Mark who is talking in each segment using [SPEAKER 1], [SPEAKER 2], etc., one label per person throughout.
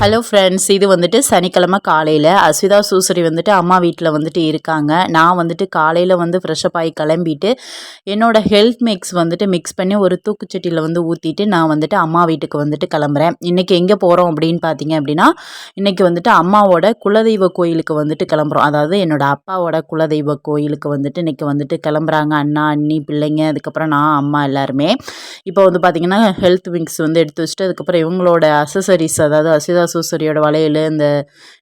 [SPEAKER 1] Hello friends, இது வந்துட்டு சனிக்கிழமை காலையில் அஸ்விதா சூசரி வந்துட்டு அம்மா வீட்டில் வந்துட்டு இருக்காங்க. நான் வந்துட்டு காலையில் வந்து ஃப்ரெஷ்அப் ஆகி கிளம்பிட்டு என்னோடய ஹெல்த் மிக்ஸ் வந்துட்டு மிக்ஸ் பண்ணி ஒரு தூக்குச்சட்டியில் வந்து ஊற்றிட்டு நான் வந்துட்டு அம்மா வீட்டுக்கு வந்துட்டு கிளம்புறேன். இன்றைக்கி எங்கே போகிறோம் அப்படின்னு பார்த்தீங்க அப்படின்னா, இன்றைக்கி வந்துட்டு அம்மாவோட குலதெய்வ கோயிலுக்கு வந்துட்டு கிளம்புறோம். அதாவது என்னோடய அப்பாவோட குலதெய்வ கோயிலுக்கு வந்துட்டு இன்றைக்கி வந்துட்டு கிளம்புறாங்க. அண்ணா, அண்ணி, பிள்ளைங்க, அதுக்கப்புறம் நான், அம்மா எல்லாருமே. இப்போ வந்து பார்த்திங்கன்னா ஹெல்த் மிக்ஸ் வந்து எடுத்து வச்சுட்டு அதுக்கப்புறம் இவங்களோட அசசரிஸ், அதாவது அஸ்விதா சூசரியோட வளையல், இந்த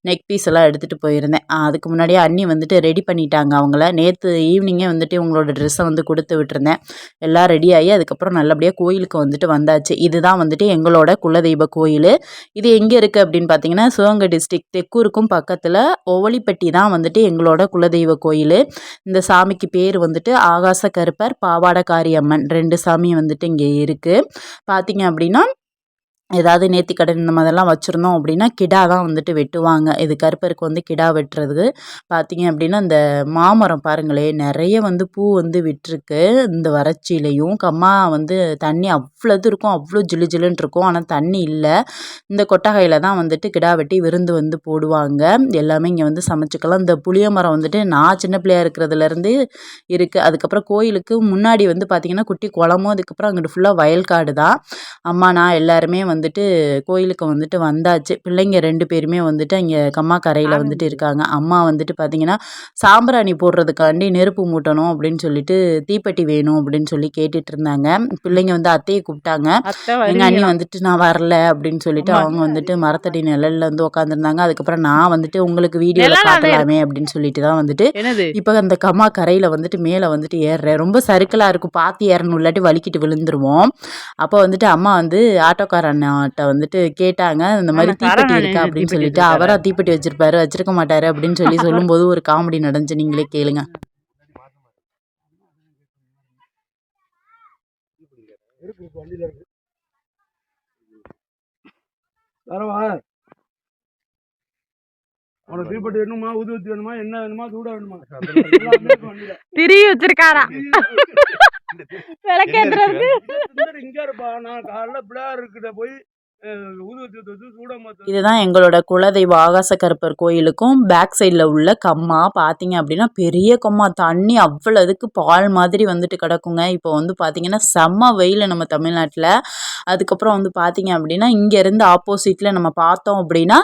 [SPEAKER 1] நெக் பீஸ் எல்லாம் எடுத்துகிட்டு போயிருந்தேன். அதுக்கு முன்னாடியே அண்ணி வந்துட்டு ரெடி பண்ணிட்டாங்க. அவங்கள நேற்று ஈவினிங்கே வந்துட்டு இவங்களோட ட்ரெஸ்ஸை வந்து கொடுத்து விட்டுருந்தேன். எல்லாம் ரெடி ஆகி அதுக்கப்புறம் நல்லபடியாக கோயிலுக்கு வந்துட்டு வந்தாச்சு. இதுதான் வந்துட்டு எங்களோட குலதெய்வ கோயில். இது எங்கே இருக்குது அப்படின்னு பார்த்தீங்கன்னா, சிவகங்கை டிஸ்ட்ரிக்ட் தெக்கூருக்கும் பக்கத்தில் ஒவலிப்பட்டி தான் வந்துட்டு எங்களோட குலதெய்வ கோயில். இந்த சாமிக்கு பேர் வந்துட்டு ஆகாச கருப்பர், பாவாடக்காரி அம்மன், 2 சாமி வந்துட்டு இங்கே இருக்குது. பார்த்தீங்க அப்படின்னா, ஏதாவது நேர்த்திக்கடன் இந்த மாதிரிலாம் வச்சுருந்தோம் அப்படின்னா கிடா தான் வந்துட்டு வெட்டுவாங்க. இது கருப்பருக்கு வந்து கிடா வெட்டுறது. பார்த்தீங்க அப்படின்னா இந்த மாமரம் பாருங்களேன், நிறைய வந்து பூ வந்து விட்டுருக்கு. இந்த வறட்சியிலையும் கம்மா வந்து தண்ணி அவ்வளோது இருக்கும், அவ்வளோ ஜிலு ஜிலுன்னு இருக்கும். ஆனால் தண்ணி இல்லை. இந்த கொட்டகையில் தான் வந்துட்டு கிடா வெட்டி விருந்து வந்து போடுவாங்க. எல்லாமே இங்கே வந்து சமைச்சிக்கலாம். இந்த புளிய மரம் வந்துட்டு நான் சின்ன பிள்ளையா இருக்கிறதுலேருந்து இருக்குது. அதுக்கப்புறம் கோயிலுக்கு முன்னாடி வந்து பார்த்திங்கன்னா குட்டி குளமும், அதுக்கப்புறம் அங்கிட்டு ஃபுல்லாக வயல்காடு தான். அம்மா நான் எல்லாருமே வந்துட்டு கோயிலுக்கு வந்துட்டு வந்தாச்சு. பிள்ளைங்க 2 பேருமே வந்துட்டு அங்கே கம்மா கரையில் வந்துட்டு இருக்காங்க. அம்மா வந்துட்டு பார்த்திங்கன்னா சாம்பிராணி போடுறதுக்காண்டி நெருப்பு மூட்டணும் அப்படின்னு சொல்லிட்டு தீப்பெட்டி வேணும் அப்படின்னு சொல்லி கேட்டுட்டு இருந்தாங்க. பிள்ளைங்க வந்து அத்தையை கூப்பிட்டாங்க. எங்கள் அண்ணி வந்துட்டு நான் வரல அப்படின்னு சொல்லிட்டு அவங்க வந்துட்டு மரத்தடி நிழல்ல வந்து உட்காந்துருந்தாங்க. அதுக்கப்புறம் நான் வந்துட்டு உங்களுக்கு வீடியோவில் காட்டலாமே அப்படின்னு சொல்லிட்டு தான் வந்துட்டு இப்போ அந்த கம்மா கரையில் வந்துட்டு மேலே வந்துட்டு ஏறுறேன். ரொம்ப சறுக்கலாக இருக்கும், பார்த்து ஏறணும், இல்லாட்டி வலிக்கிட்டு விழுந்துருவோம். அப்போ வந்துட்டு அம்மா வந்து ஆட்டோக்கார அண்ணாட்ட வந்துட்டு கேட்டாங்க, இந்த மாதிரி தீப்பெட்டி இருக்கா அப்படின்னு சொல்லிட்டு. அவரா தீப்பெட்டி வச்சிருப்பாரு, வச்சிருக்க மாட்டாரு அப்படின்னு சொல்லி சொல்லும்போது ஒரு காமெடி நடந்துச்சு. நீங்களே கேளுங்க.
[SPEAKER 2] தீப்பெட்டி வேணுமா, ஊதுவத்தி வேணுமா, என்ன வேணுமா, சூட வேணுமா,
[SPEAKER 3] திரி வச்சிருக்காரா விளக்கேத்துறதுக்கு.
[SPEAKER 2] இங்க இருப்பா, நான் காலைல பிள்ளையார் கிட்ட போய்
[SPEAKER 1] இதுதான் எங்களோட குலதெய்வ ஆகாச கருப்பர் கோயிலுக்கும் பேக் சைடில் உள்ள கம்மா. பார்த்தீங்க அப்படின்னா பெரிய கம்மா, தண்ணி அவ்வளோ இதுக்கு பால் மாதிரி வந்துட்டு கிடக்குங்க. இப்போ வந்து பார்த்திங்கன்னா செம்ம வெயில் நம்ம தமிழ்நாட்டில். அதுக்கப்புறம் வந்து பார்த்திங்க அப்படின்னா இங்கேருந்து ஆப்போசிட்டில் நம்ம பார்த்தோம் அப்படின்னா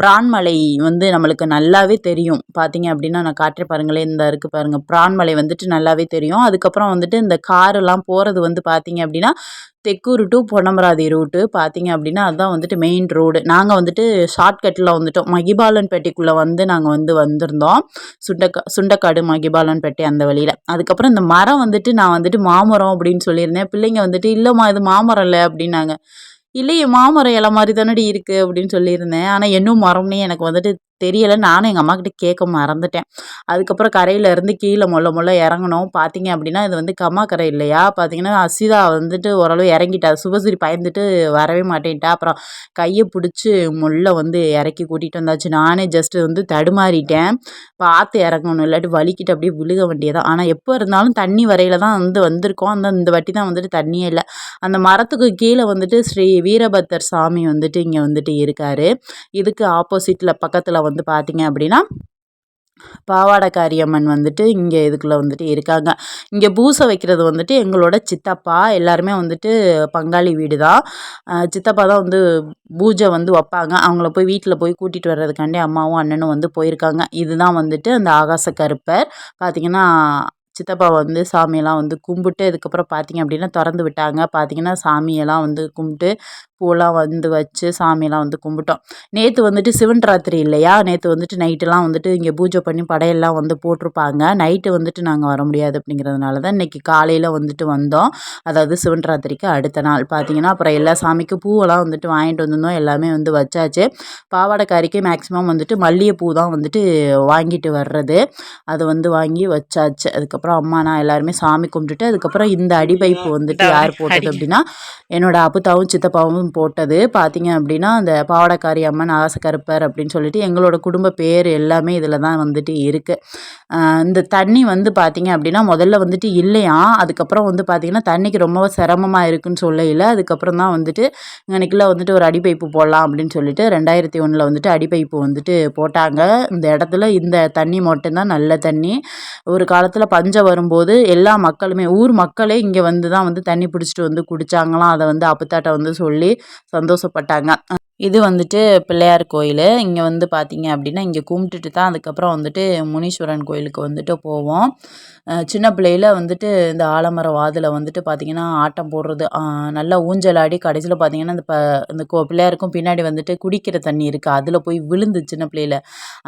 [SPEAKER 1] பிரான்மலை வந்து நம்மளுக்கு நல்லாவே தெரியும். பார்த்தீங்க அப்படின்னா நான் காட்டுறேன் பாருங்களேன், இந்த இருக்குது பாருங்கள், பிரான்மலை வந்துட்டு நல்லாவே தெரியும். அதுக்கப்புறம் வந்துட்டு இந்த காரெல்லாம் போகிறது வந்து பார்த்திங்க அப்படின்னா தெக்கூர் டு பொன்னமராதி ரூட்டு. பார்த்தீங்க அப்படின்னா அதுதான் வந்துட்டு மெயின் ரோடு. நாங்கள் வந்துட்டு ஷார்ட்கட்டில் வந்துட்டோம். மகிபாலன்பேட்டைக்குள்ளே வந்து நாங்கள் வந்து வந்திருந்தோம். சுண்டக்காடு மகிபாலன்பேட்டை அந்த வழியில். அதுக்கப்புறம் இந்த மரம் வந்துட்டு நான் வந்துட்டு மாமரம் அப்படின்னு சொல்லியிருந்தேன். பிள்ளைங்க வந்துட்டு இல்லைம்மா இது மாமரம் இல்லை அப்படின்னாங்க. இல்லையே மாமரம் இலை மாதிரி தானடி இருக்குது அப்படின்னு சொல்லியிருந்தேன். ஆனால் இன்னும் மரம்னே எனக்கு வந்துட்டு தெரியலை. நானும் எங்கள் அம்மாக்கிட்ட கேட்க மறந்துட்டேன். அதுக்கப்புறம் கரையிலேருந்து கீழே மொல்ல இறங்கணும். பார்த்தீங்க அப்படின்னா இது வந்து கம்மா கரை இல்லையா. பார்த்தீங்கன்னா அஸ்விதா வந்துட்டு ஓரளவு இறங்கிட்டா. சுபஸ்ரீ பயந்துட்டு வரவே மாட்டேன்ட்டா. அப்புறம் கையை பிடிச்சி முள்ள வந்து இறக்கி கூட்டிகிட்டு வந்தாச்சு. நானே ஜஸ்ட்டு வந்து தடுமாறிட்டேன். பார்த்து இறங்கணும், இல்லாட்டி வலிக்கிட்டு அப்படியே விழுக வேண்டியதான். ஆனால் எப்போ இருந்தாலும் தண்ணி வரையில் தான் வந்து வந்திருக்கோம். இந்த வாட்டி தான் வந்துட்டு தண்ணியே இல்லை. அந்த மரத்துக்கு கீழே வந்துட்டு ஸ்ரீ வீரபத்தர் சாமி வந்துட்டு இங்கே வந்துட்டு இருக்கார். இதுக்கு ஆப்போசிட்டில் பக்கத்தில் வந்து பார்த்தீங்க அப்படின்னா பாவாடக்காரி அம்மன் வந்துட்டு இங்கே இதுக்குள்ளே வந்துட்டு இருக்காங்க. இங்கே பூசை வைக்கிறது வந்துட்டு எங்களோட சித்தப்பா. எல்லாருமே வந்துட்டு பங்காளி வீடு தான். சித்தப்பா தான் வந்து பூஜை வந்து வைப்பாங்க. அவங்கள போய் வீட்டில் போய் கூட்டிகிட்டு வர்றதுக்காண்டி அம்மாவும் அண்ணனும் வந்து போயிருக்காங்க. இதுதான் வந்துட்டு அந்த ஆகாச கருப்பர். பார்த்திங்கன்னா சித்தப்பா வந்து சாமியெல்லாம் வந்து கும்பிட்டு அதுக்கப்புறம் பார்த்திங்க அப்படின்னா திறந்து விட்டாங்க. பார்த்திங்கன்னா சாமியெல்லாம் வந்து கும்பிட்டு பூலாம் வந்து வச்சு சாமியெல்லாம் வந்து கும்பிட்டோம். நேற்று வந்துட்டு சிவன் ராத்திரி இல்லையா, நேற்று வந்துட்டு நைட்டெல்லாம் வந்துட்டு இங்கே பூஜை பண்ணி படையெல்லாம் வந்து போட்டிருப்பாங்க. நைட்டு வந்துட்டு நாங்கள் வர முடியாது அப்படிங்கிறதுனால தான் இன்றைக்கி காலையில் வந்துட்டு வந்தோம். அதாவது சிவன் ராத்திரிக்கு அடுத்த நாள் பார்த்திங்கன்னா அப்புறம் எல்லா சாமிக்கும் பூவெல்லாம் வந்துட்டு வாங்கிட்டு வந்திருந்தோம். எல்லாமே வந்து வச்சாச்சு. பாவாடைக்காரிக்கு மேக்ஸிமம் வந்துட்டு மல்லிகைப்பூ தான் வந்துட்டு வாங்கிட்டு வர்றது. அது வந்து வாங்கி வச்சாச்சு. அதுக்கப்புறம் அம்மா நான் எல்லாருமே சாமி கும்பிட்டுட்டு அதுக்கப்புறம் இந்த அடிபைப்பு வந்துட்டு யார் போட்டது அப்படின்னா என்னோட அப்புத்தாவும் சித்தப்பாவும் காஸ்டியூம் போட்டது பார்த்தீங்க அப்படின்னா அந்த பாவாடைக்காரி அம்மன் ஆகாசக்கருப்பர் அப்படின்னு சொல்லிட்டு எங்களோட குடும்ப பேர் எல்லாமே இதில் தான் வந்துட்டு இருக்குது. இந்த தண்ணி வந்து பார்த்தீங்க அப்படின்னா முதல்ல வந்துட்டு இல்லையாம். அதுக்கப்புறம் வந்து பார்த்தீங்கன்னா தண்ணிக்கு ரொம்ப சிரமமாக இருக்குன்னு சொல்லையில் அதுக்கப்புறம் தான் வந்துட்டு இங்கனைக்குள்ள வந்துட்டு ஒரு அடிப்பைப்பு போடலாம் அப்படின்னு சொல்லிட்டு 2001 வந்துட்டு அடிப்பைப்பு வந்துட்டு போட்டாங்க. இந்த இடத்துல இந்த தண்ணி மட்டும்தான் நல்ல தண்ணி. ஒரு காலத்தில் பஞ்சம் வரும்போது எல்லா மக்களுமே ஊர் மக்களே இங்கே வந்து தான் வந்து தண்ணி பிடிச்சிட்டு வந்து குடித்தாங்களாம். அதை வந்து அப்புத்தாட்ட வந்து சொல்லி சந்தோஷப்பட்டாங்க. இது வந்துட்டு பிள்ளையார் கோயில். இங்கே வந்து பார்த்தீங்க அப்படின்னா இங்கே கும்பிட்டுட்டு தான் அதுக்கப்புறம் வந்துட்டு முனீஸ்வரன் கோயிலுக்கு வந்துட்டு போவோம். சின்ன பிள்ளையில வந்துட்டு இந்த ஆலமர வாதில் வந்துட்டு பார்த்திங்கன்னா ஆட்டம் போடுறது, நல்லா ஊஞ்சல் ஆடி கடைசியில் பார்த்திங்கன்னா இந்த பிள்ளையாருக்கும் பின்னாடி வந்துட்டு குடிக்கிற தண்ணி இருக்குது, அதில் போய் விழுந்து சின்ன பிள்ளையில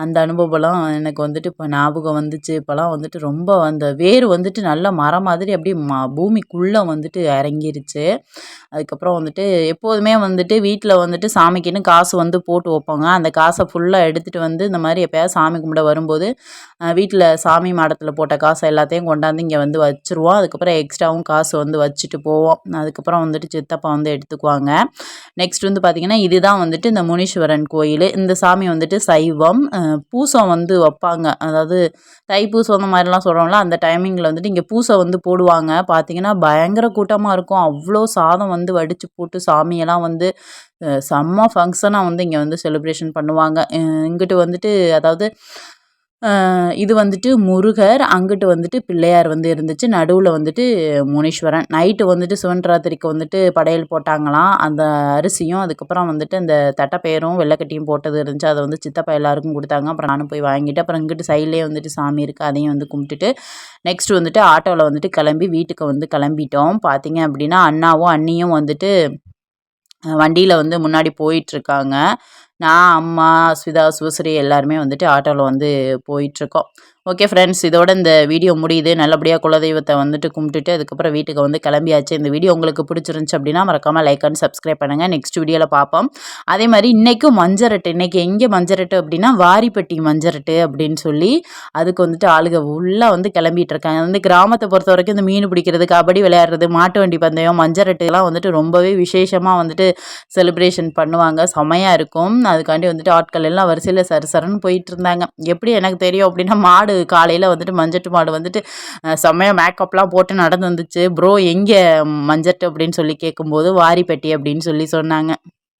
[SPEAKER 1] அந்த அனுபவம்லாம் எனக்கு வந்துட்டு இப்போ ஞாபகம் வந்துச்சு. இப்போலாம் வந்துட்டு ரொம்ப அந்த வேர் வந்துட்டு நல்ல மரம் மாதிரி அப்படியே பூமிக்குள்ளே வந்துட்டு இறங்கிருச்சு. அதுக்கப்புறம் வந்துட்டு எப்போதுமே வந்துட்டு வீட்டில் வந்துட்டு சாமிக்குன்னு காசு வந்து போட்டு வைப்போங்க. அந்த காசை ஃபுல்லாக எடுத்துகிட்டு வந்து இந்த மாதிரி எப்போயாவது சாமி கும்பிட வரும்போது வீட்டில் சாமி மாடத்தில் போட்ட காசை எல்லாத்தையும் கொண்டாந்து இங்கே வந்து வச்சுருவோம். அதுக்கப்புறம் எக்ஸ்ட்ராவும் காசு வந்து வச்சுட்டு போவோம். அதுக்கப்புறம் வந்துட்டு சித்தப்பா வந்து எடுத்துக்குவாங்க. நெக்ஸ்ட் வந்து பார்த்திங்கன்னா இதுதான் வந்துட்டு இந்த முனீஸ்வரன் கோயில். இந்த சாமி வந்துட்டு சைவம். பூசம் வந்து வைப்பாங்க, அதாவது தைப்பூசம் அந்த மாதிரிலாம் சொல்கிறோம்ல, அந்த டைமிங்கில் வந்துட்டு இங்கே பூசை வந்து போடுவாங்க. பார்த்திங்கன்னா பயங்கர கூட்டமாக இருக்கும். அவ்வளோ சாதம் வந்து வடித்து போட்டு சாமியெல்லாம் வந்து செம்ம ஃபங்க்ஷனாக வந்து இங்கே வந்து செலிப்ரேஷன் பண்ணுவாங்க. இங்கிட்டு வந்துட்டு அதாவது இது வந்துட்டு முருகர், அங்கிட்டு வந்துட்டு பிள்ளையார் வந்து இருந்துச்சு, நடுவில் வந்துட்டு முனீஸ்வரன். நைட்டு வந்துட்டு சிவன் ராத்திரிக்கு வந்துட்டு படையல் போட்டாங்களாம். அந்த அரிசியும் அதுக்கப்புறம் வந்துட்டு அந்த தட்டைப்பயிரும் வெள்ளைக்கட்டியும் போட்டது இருந்துச்சு, அதை வந்து சித்தப்பா எல்லாருக்கும் கொடுத்தாங்க. அப்புறம் நானும் போய் வாங்கிட்டு அப்புறம் இங்கிட்டு சைட்லேயே வந்துட்டு சாமி இருக்குது, அதையும் வந்து கும்பிட்டுட்டு நெக்ஸ்ட் வந்துட்டு ஆட்டோவில் வந்துட்டு கிளம்பி வீட்டுக்கு வந்து கிளம்பிட்டோம். பார்த்தீங்க அப்படின்னா அண்ணாவும் அண்ணியும் வந்துட்டு வண்டியில் வந்து முன்னாடி போயிட்டுருக்காங்க. நான், அம்மா, ஸ்விதா, சுபஸ்ரீ எல்லாருமே வந்துட்டு ஆட்டோவில் வந்து போயிட்டுருக்கோம். ஓகே ஃப்ரெண்ட்ஸ், இதோட இந்த வீடியோ முடியுது. நல்லபடியாக குலதெய்வத்தை வந்துட்டு கும்பிட்டுட்டு அதுக்கப்புறம் வீட்டுக்கு வந்து கிளம்பியாச்சு. இந்த வீடியோ உங்களுக்கு பிடிச்சிருந்துச்சி அப்படின்னா மறக்காமல் லைக் அண்ட் சப்ஸ்கிரைப் பண்ணுங்கள். நெக்ஸ்ட் வீடியோவில் பார்ப்போம். அதே மாதிரி இன்றைக்கும் மஞ்சரட்டு, இன்றைக்கி எங்கே மஞ்சரட்டு அப்படின்னா வாரிப்பட்டி மஞ்சரட்டு அப்படின்னு சொல்லி அதுக்கு வந்துட்டு ஆளுக உள்ளே வந்து கிளம்பிட்டு இருக்காங்க. வந்து கிராமத்தை பொறுத்த வரைக்கும் இந்த மீன் பிடிக்கிறது, கபடி விளையாடுறது, மாட்டு வண்டி பந்தயம், மஞ்சரட்டுலாம் வந்துட்டு ரொம்பவே விசேஷமாக வந்துட்டு செலிப்ரேஷன் பண்ணுவாங்க. செமையாக இருக்கும். அதுக்காண்டி வந்துட்டு ஆட்கள் எல்லாம் வரிசையில் சரசரன்னு போயிட்டு இருந்தாங்க. எப்படி எனக்கு தெரியும் அப்படின்னா மாடு காலையில் வந்துட்டு மஞ்சட்டு மாடு வந்துட்டு செம்மையாக மேக்கப்லாம் போட்டு நடந்து வந்துச்சு. ப்ரோ எங்கே மஞ்சட்டு அப்படின்னு சொல்லி கேட்கும்போது வாரிப்பட்டி அப்படின்னு சொல்லி சொன்னாங்க.